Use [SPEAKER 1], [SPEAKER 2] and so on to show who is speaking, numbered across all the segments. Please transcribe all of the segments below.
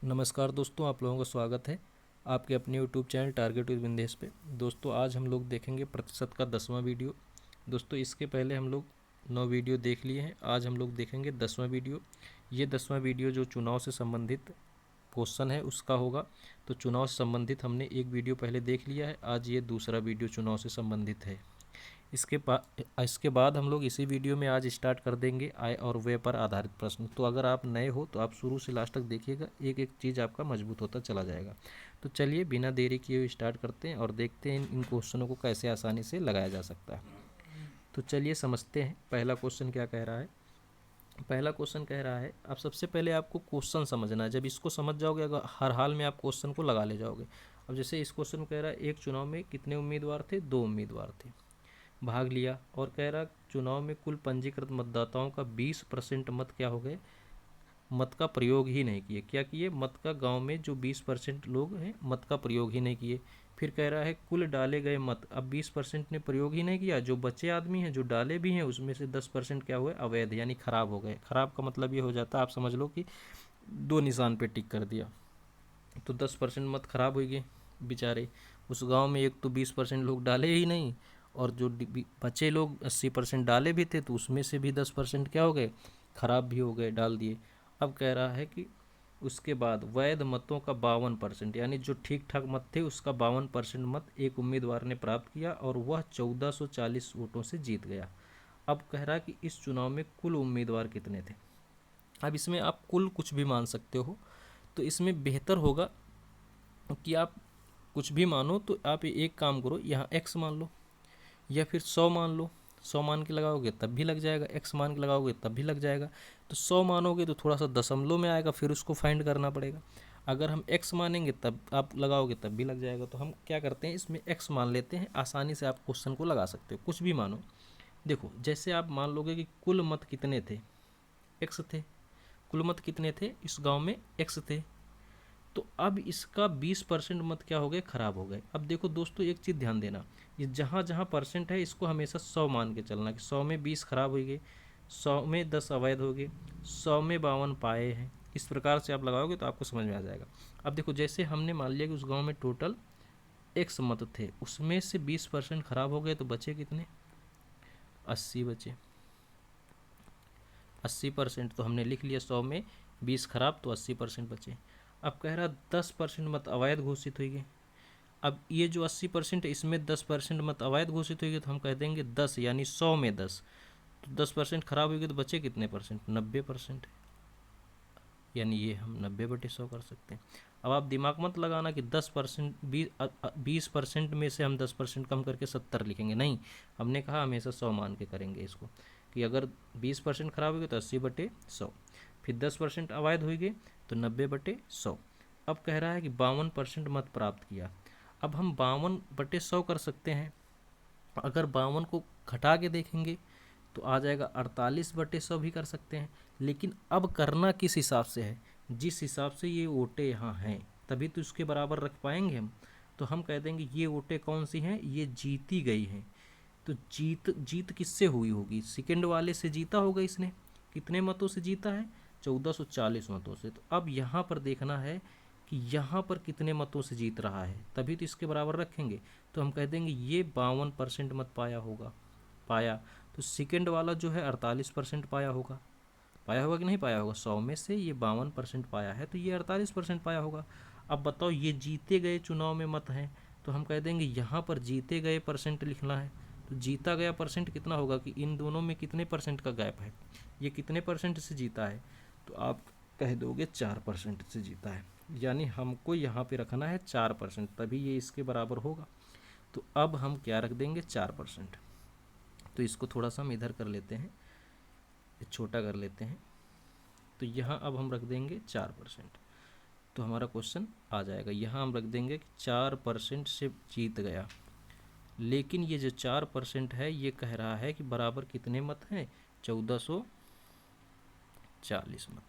[SPEAKER 1] नमस्कार दोस्तों, आप लोगों का स्वागत है आपके अपने YouTube channel target with Bindesh पे। दोस्तों आज हम लोग देखेंगे प्रतिशत का 10वां वीडियो। दोस्तों इसके पहले हम लोग 9 वीडियो देख लिए हैं। आज हम लोग देखेंगे 10वां वीडियो। ये 10वां वीडियो जो चुनाव से संबंधित क्वेश्चन है उसका होगा। तो चुनाव से संबंधित हमने एक वीडियो पहले देख लिया है, आज ये दूसरा वीडियो चुनाव से संबंधित है। इसके बाद हम लोग इसी वीडियो में आज स्टार्ट कर देंगे आय और व्यय पर आधारित प्रश्न। तो अगर आप नए हो तो आप शुरू से लास्ट तक देखिएगा, एक एक चीज़ आपका मजबूत होता चला जाएगा। तो चलिए बिना देरी किए हुए स्टार्ट करते हैं और देखते हैं इन क्वेश्चनों को कैसे आसानी से लगाया जा सकता है। तो चलिए समझते हैं पहला क्वेश्चन क्या कह रहा है। पहला क्वेश्चन कह रहा है, अब सबसे पहले आपको क्वेश्चन समझना है। जब इसको समझ जाओगे अगर हर हाल में आप क्वेश्चन को लगा ले जाओगे। अब जैसे इस क्वेश्चन में कह रहा है एक चुनाव में कितने उम्मीदवार थे, 2 उम्मीदवार थे, भाग लिया। और कह रहा चुनाव में कुल पंजीकृत मतदाताओं का 20% मत क्या हो गए, मत का प्रयोग ही नहीं किए। क्या किए, मत का गांव में जो 20% लोग हैं मत का प्रयोग ही नहीं किए। फिर कह रहा है कुल डाले गए मत, अब 20% ने प्रयोग ही नहीं किया, जो बचे आदमी हैं जो डाले भी हैं उसमें से 10% क्या हुए, अवैध यानी खराब हो गए। खराब का मतलब ये हो जाता है, आप समझ लो कि 2 निशान पे टिक कर दिया। तो 10% मत खराब हो गए बेचारे। उस गांव में एक तो 20% लोग डाले ही नहीं, और जो बचे लोग 80% डाले भी थे तो उसमें से भी 10% क्या हो गए, खराब भी हो गए, डाल दिए। अब कह रहा है कि उसके बाद वैध मतों का 52%, यानी जो ठीक ठाक मत थे उसका 52% मत एक उम्मीदवार ने प्राप्त किया और वह 1440 वोटों से जीत गया। अब कह रहा है कि इस चुनाव में कुल उम्मीदवार कितने थे। अब इसमें आप कुल कुछ भी मान सकते हो, तो इसमें बेहतर होगा कि आप कुछ भी मानो। तो आप एक काम करो, यहाँ x मान लो या फिर 100 मान लो। 100 मान के लगाओगे तब भी लग जाएगा, x मान के लगाओगे तब भी लग जाएगा। तो 100 मानोगे तो थोड़ा सा दशमलव में आएगा, फिर उसको फाइंड करना पड़ेगा। अगर हम x मानेंगे तब आप लगाओगे तब भी लग जाएगा। तो हम क्या करते हैं, इसमें x मान लेते हैं, आसानी से आप क्वेश्चन को लगा सकते हो, कुछ भी मानो। देखो जैसे आप मान लोगे कि कुल मत कितने थे, x थे। कुल मत कितने थे इस गांव में, x थे। तो अब इसका 20% मत क्या हो गए, खराब हो गए। अब देखो दोस्तों एक चीज़ ध्यान देना, ये जहाँ जहाँ परसेंट है इसको हमेशा 100 मान के चलना, कि 100 में 20 खराब हो गए, 100 में 10 अवैध हो गए, 100 में 52 पाए हैं। इस प्रकार से आप लगाओगे तो आपको समझ में आ जाएगा। अब देखो जैसे हमने मान लिया कि उस गाँव में टोटल x मत थे, उसमें से 20% खराब हो गए, तो बचे कितने, 80 बचे। 80% तो हमने लिख लिया, 100 में 20 खराब तो 80% बचे। अब कह रहा 10% मत अवैध घोषित हुई गए। अब ये जो 80% है इसमें 10% मत अवैध घोषित हुई गए, तो हम कह देंगे 10 यानी 100 में 10। तो 10% खराब हुई गई तो बचे कितने परसेंट, 90%। यानी ये हम 90/100 कर सकते हैं। अब आप दिमाग मत लगाना कि 10% 20% में से हम 10% कम करके 70 लिखेंगे, नहीं। हमने कहा हमेशा 100 मान के करेंगे इसको, कि अगर 20% खराब हो गए तो 80/100, फिर 10% अवैध हुई गई तो 90/100। अब कह रहा है कि 52% मत प्राप्त किया। अब हम 52/100 कर सकते हैं। अगर 52 को घटा के देखेंगे तो आ जाएगा 48/100 भी कर सकते हैं। लेकिन अब करना किस हिसाब से है, जिस हिसाब से ये वोटें यहाँ हैं तभी तो इसके बराबर रख पाएंगे हम। तो हम कह देंगे ये वोटें कौन सी हैं, ये जीती गई हैं। तो जीत जीत किससे हुई होगी, सेकंड वाले से जीता होगा इसने। कितने मतों से जीता है, 1440 मतों से। तो अब यहाँ पर देखना है कि यहाँ पर कितने मतों से जीत रहा है, तभी तो इसके बराबर रखेंगे। तो हम कह देंगे ये 52% मत पाया होगा, पाया। तो सेकंड वाला जो है 48% पाया होगा। पाया होगा कि नहीं पाया होगा, 100 में से ये 52% पाया है तो ये 48% पाया होगा। अब बताओ ये जीते गए चुनाव में मत हैं, तो हम कह देंगे यहाँ पर जीते गए परसेंट लिखना है। तो जीता गया परसेंट कितना होगा, कि इन दोनों में कितने परसेंट का गैप है, ये कितने परसेंट से जीता है। तो आप कह दोगे 4% से जीता है। यानी हमको यहाँ पे रखना है 4%, तभी ये इसके बराबर होगा। तो अब हम क्या रख देंगे, 4%। तो इसको थोड़ा सा हम इधर कर लेते हैं, छोटा कर लेते हैं। तो यहाँ अब हम रख देंगे 4%। तो हमारा क्वेश्चन आ जाएगा, यहाँ हम रख देंगे कि 4% से जीत गया। लेकिन ये जो 4% है ये कह रहा है कि बराबर कितने मत हैं, 1440 मत।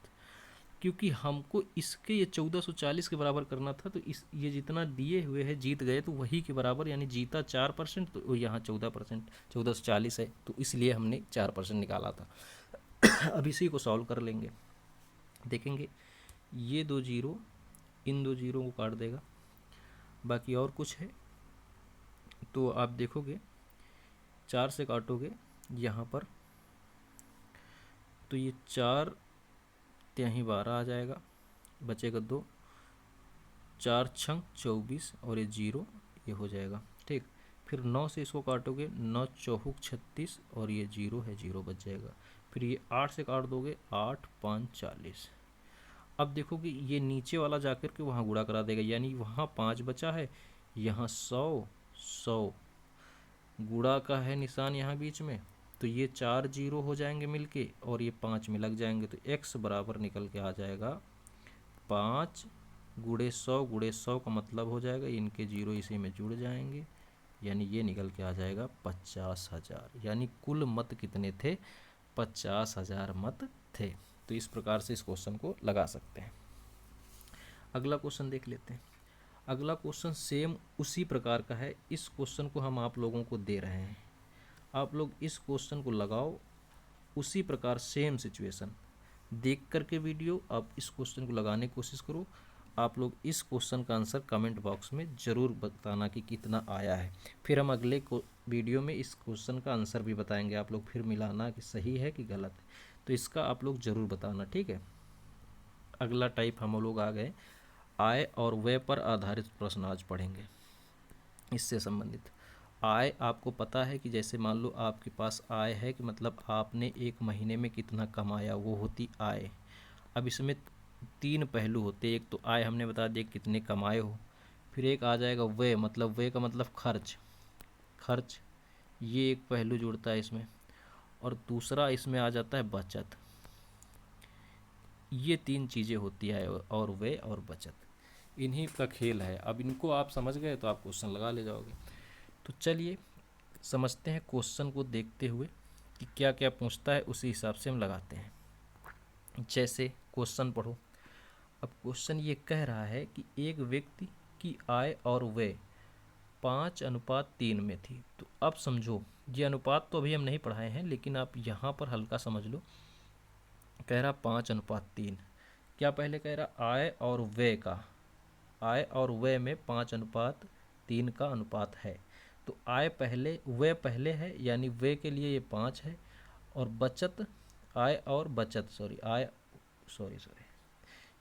[SPEAKER 1] क्योंकि हमको इसके ये 1440 के बराबर करना था, तो इस ये जितना दिए हुए है जीत गए तो वही के बराबर, यानी जीता 4%, तो यहाँ 14%, 1440 है, तो इसलिए हमने 4% निकाला था। अब इसी को सॉल्व कर लेंगे, देखेंगे ये 2 जीरो इन दो जीरो को काट देगा। बाकी और कुछ है तो आप देखोगे 4 से काटोगे यहाँ पर तो ये 4 त्यहीं 12 आ जाएगा, बचेगा 2, 4 छंग 24 और ये जीरो ये हो जाएगा। ठीक, फिर 9 से इसको काटोगे 9 चौहुक 36 और ये जीरो है, जीरो बच जाएगा। फिर ये 8 से काट दोगे 8 5 40। अब देखोगे ये नीचे वाला जाकर के वहाँ गुणा करा देगा, यानी वहाँ 5 बचा है, यहाँ 100 100 गुणा का है निशान यहाँ बीच में, तो ये 4 जीरो हो जाएंगे मिलके और ये 5 में लग जाएंगे, तो x बराबर निकल के आ जाएगा 5 गुणे 100 का मतलब हो जाएगा इनके जीरो इसी में जुड़ जाएंगे, यानी ये निकल के आ जाएगा 50,000। यानी कुल मत कितने थे? 50,000 मत थे। तो इस प्रकार से इस क्वेश्चन को लगा सकते हैं। अगला क्वेश्चन देख लेते हैं। अगला क्वेश्चन सेम उसी प्रकार का है। इस क्वेश्चन को हम आप लोगों को दे रहे हैं, आप लोग इस क्वेश्चन को लगाओ उसी प्रकार, सेम सिचुएशन देख करके वीडियो आप इस क्वेश्चन को लगाने की कोशिश करो। आप लोग इस क्वेश्चन का आंसर कमेंट बॉक्स में ज़रूर बताना कि कितना आया है। फिर हम अगले वीडियो में इस क्वेश्चन का आंसर भी बताएंगे, आप लोग फिर मिलाना कि सही है कि गलत है, तो इसका आप लोग ज़रूर बताना, ठीक है। अगला टाइप हम लोग आ गए, आय और व्यय पर आधारित प्रश्न आज पढ़ेंगे। इससे संबंधित आय, आपको पता है कि जैसे मान लो आपके पास आय है कि मतलब आपने एक महीने में कितना कमाया, वो होती आय। अब इसमें 3 पहलू होते, एक तो आय हमने बता दिया कितने कमाए हो, फिर एक आ जाएगा व्यय, मतलब व्यय का मतलब खर्च, खर्च ये एक पहलू जुड़ता है इसमें, और दूसरा इसमें आ जाता है बचत। ये 3 चीज़ें होती है, और व्यय और बचत, इन्हीं का खेल है। अब इनको आप समझ गए तो आप क्वेश्चन लगा ले जाओगे। तो चलिए समझते हैं क्वेश्चन को देखते हुए कि क्या क्या पूछता है, उसी हिसाब से हम लगाते हैं। जैसे क्वेश्चन पढ़ो। अब क्वेश्चन ये कह रहा है कि एक व्यक्ति की आय और व्यय 5:3 में थी। तो अब समझो, ये अनुपात तो अभी हम नहीं पढ़ाए हैं, लेकिन आप यहाँ पर हल्का समझ लो। कह रहा 5:3, क्या पहले कह रहा आय और व्यय का, आय और व्यय में 5:3 का अनुपात है। तो आय पहले, व्यय पहले है, यानी व्यय के लिए ये 5 है, और बचत, आय और बचत,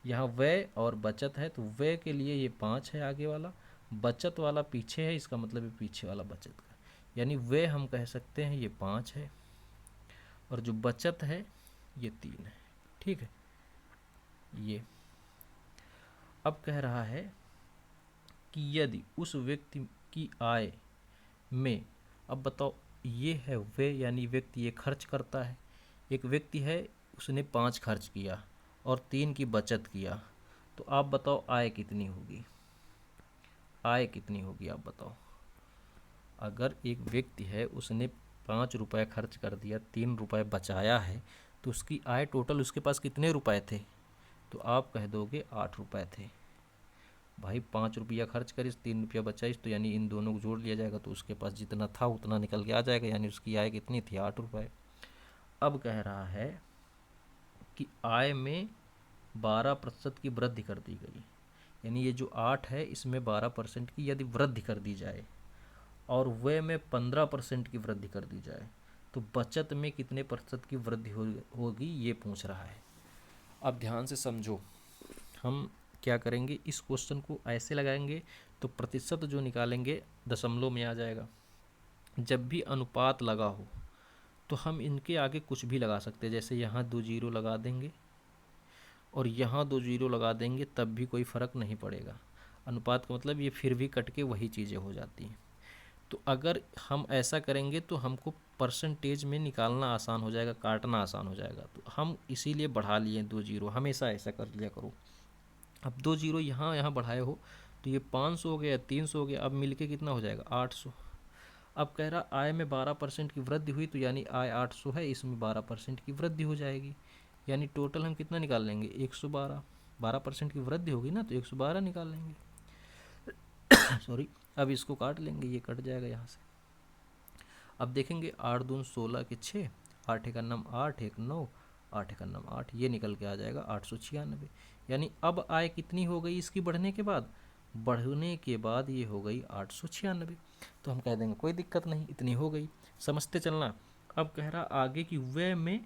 [SPEAKER 1] यहाँ व्यय और बचत है, तो व्यय के लिए ये 5 है आगे वाला, बचत वाला पीछे है, इसका मतलब है पीछे वाला बचत का, यानी व्यय हम कह सकते हैं ये 5 है, और जो बचत है ये 3 है, ठीक है। ये अब कह रहा है कि यदि उस व्यक्ति की आय में, अब बताओ ये है व्यय, यानी व्यक्ति ये खर्च करता है, एक व्यक्ति है उसने 5 खर्च किया और 3 की बचत किया, तो आप बताओ आय कितनी होगी, आय कितनी होगी आप बताओ। अगर एक व्यक्ति है उसने 5 रुपये खर्च कर दिया, 3 रुपये बचाया है, तो उसकी आय टोटल उसके पास कितने रुपए थे? तो आप कह दोगे 8 रुपये थे। भाई 5 रुपया खर्च करिस, 3 रुपया बचाइस, तो यानी इन दोनों को जोड़ लिया जाएगा, तो उसके पास जितना था उतना निकल के आ जाएगा, यानी उसकी आय कितनी थी? 8 रुपये। अब कह रहा है कि आय में 12% की वृद्धि कर दी गई, यानी ये जो 8 है इसमें 12% की यदि वृद्धि कर दी जाए और व्यय में 15% की वृद्धि कर दी जाए, तो बचत में कितने प्रतिशत की वृद्धि होगी, ये पूछ रहा है। अब ध्यान से समझो, हम क्या करेंगे, इस क्वेश्चन को ऐसे लगाएंगे तो प्रतिशत जो निकालेंगे दशमलव में आ जाएगा। जब भी अनुपात लगा हो तो हम इनके आगे कुछ भी लगा सकते हैं, जैसे यहाँ 2 जीरो लगा देंगे और यहाँ 2 जीरो लगा देंगे, तब भी कोई फ़र्क नहीं पड़ेगा। अनुपात का मतलब ये फिर भी कट के वही चीज़ें हो जाती हैं। तो अगर हम ऐसा करेंगे तो हमको परसेंटेज में निकालना आसान हो जाएगा, काटना आसान हो जाएगा, तो हम इसीलिए बढ़ा लिए 2 जीरो, हमेशा ऐसा कर लिया करो। अब 2 जीरो यहाँ बढ़ाए हो तो ये 500 हो गया, 300 हो गया, अब मिलके कितना हो जाएगा? 800। अब कह रहा आय में 12% की वृद्धि हुई, तो यानी आय 800 है, इसमें 12% की वृद्धि हो जाएगी, यानी टोटल हम कितना निकाल लेंगे? 112। 12% की वृद्धि होगी ना, तो 112 निकाल लेंगे। सॉरी, अब इसको काट लेंगे, ये कट जाएगा यहाँ से। अब देखेंगे 8 दून 16 के 6, 8 1 9 8 1 9, 8 एकन्नम 8, ये निकल के आ जाएगा 896। यानी अब आय कितनी हो गई इसकी बढ़ने के बाद? बढ़ने के बाद ये हो गई 896। तो हम कह देंगे कोई दिक्कत नहीं, इतनी हो गई, समझते चलना। अब कह रहा आगे की व्यय में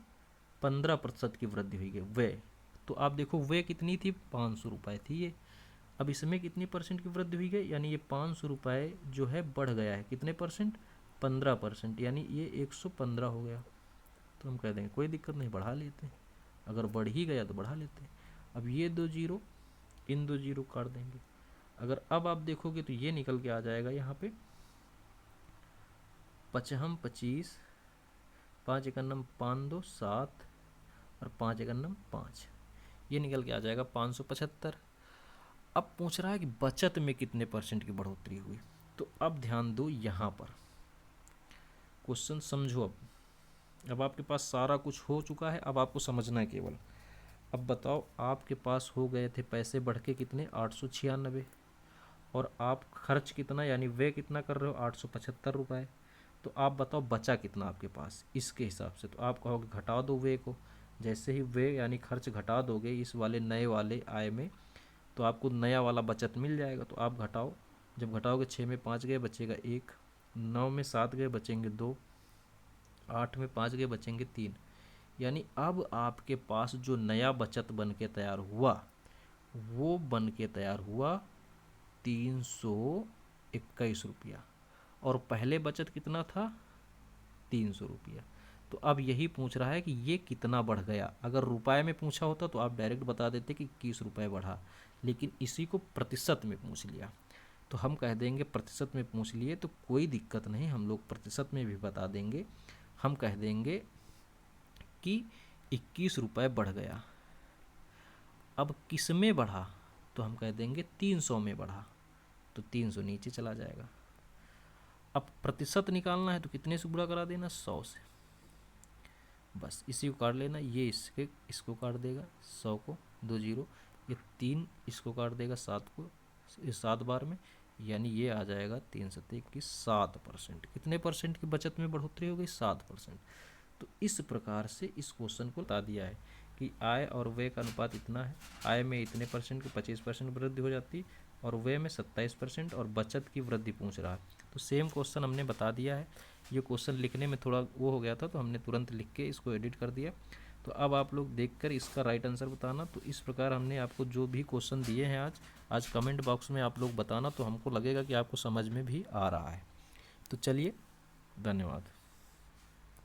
[SPEAKER 1] 15% की वृद्धि हुई है, व्यय। तो आप देखो व्यय कितनी थी? 500 रुपये थी ये। अब इसमें कितनी परसेंट की वृद्धि हुई है? यानी ये 500 रुपये जो है बढ़ गया है, कितने परसेंट? 15%, यानी ये 115 हो गया। तो हम कह देंगे कोई दिक्कत नहीं, बढ़ा लेते हैं, अगर बढ़ ही गया तो बढ़ा लेते हैं। अब ये 2 जीरो, इन 2 जीरो काट देंगे। अगर अब आप देखोगे तो ये निकल के आ जाएगा यहाँ पे 55 25, 5 एकन्नम 5 2 7 और 5 एकन्नम 5, ये निकल के आ जाएगा 575। अब पूछ रहा है कि बचत में कितने परसेंट की बढ़ोतरी हुई। तो अब ध्यान दो यहाँ पर, क्वेश्चन समझो। अब आपके पास सारा कुछ हो चुका है, अब आपको समझना है केवल। अब बताओ आपके पास हो गए थे पैसे बढ़ के कितने? 896, और आप खर्च कितना यानी व्यय कितना कर रहे हो? 875 रुपये। तो आप बताओ बचा कितना आपके पास इसके हिसाब से। तो आप कहोगे घटा दो व्यय को। जैसे ही व्यय यानी खर्च घटा दोगे इस वाले नए वाले आय में, तो आपको नया वाला बचत मिल जाएगा। तो आप घटाओ, जब घटाओगे 6 में 5 गए बचेगा 1, 9 में 7 गए बचेंगे 2, 8 में 5 गए बचेंगे 3। यानी अब आपके पास जो नया बचत बन के तैयार हुआ वो बन के तैयार हुआ 321 रुपया, और पहले बचत कितना था? 300 रुपया। तो अब यही पूछ रहा है कि ये कितना बढ़ गया। अगर रुपए में पूछा होता तो आप डायरेक्ट बता देते कि 21 रुपये बढ़ा, लेकिन इसी को प्रतिशत में पूछ लिया, तो हम कह देंगे प्रतिशत में पूछ लिए तो कोई दिक्कत नहीं, हम लोग प्रतिशत में भी बता देंगे। हम कह देंगे कि 21 रुपये बढ़ गया। अब किस में बढ़ा? तो हम कह देंगे 300 में बढ़ा, तो 300 नीचे चला जाएगा। अब प्रतिशत निकालना है तो कितने से गुणा करा देना? 100 से। बस इसी को काट लेना, ये इसको काट देगा 100 को, 2 जीरो, ये 3 इसको काट देगा 7 को, ये 7 बार में, यानी ये आ जाएगा 3 सत्ते की 7%। कितने परसेंट की बचत में बढ़ोतरी हो गई? 7%। तो इस प्रकार से इस क्वेश्चन को बता दिया है कि आय और व्यय का अनुपात इतना है, आय में इतने परसेंट की 25% वृद्धि हो जाती है और व्यय में 27%, और बचत की वृद्धि पूछ रहा है। तो सेम क्वेश्चन हमने बता दिया है। ये क्वेश्चन लिखने में थोड़ा वो हो गया था तो हमने तुरंत लिख के इसको एडिट कर दिया। तो अब आप लोग देखकर इसका राइट आंसर बताना। तो इस प्रकार हमने आपको जो भी क्वेश्चन दिए हैं आज कमेंट बॉक्स में आप लोग बताना, तो हमको लगेगा कि आपको समझ में भी आ रहा है। तो चलिए, धन्यवाद।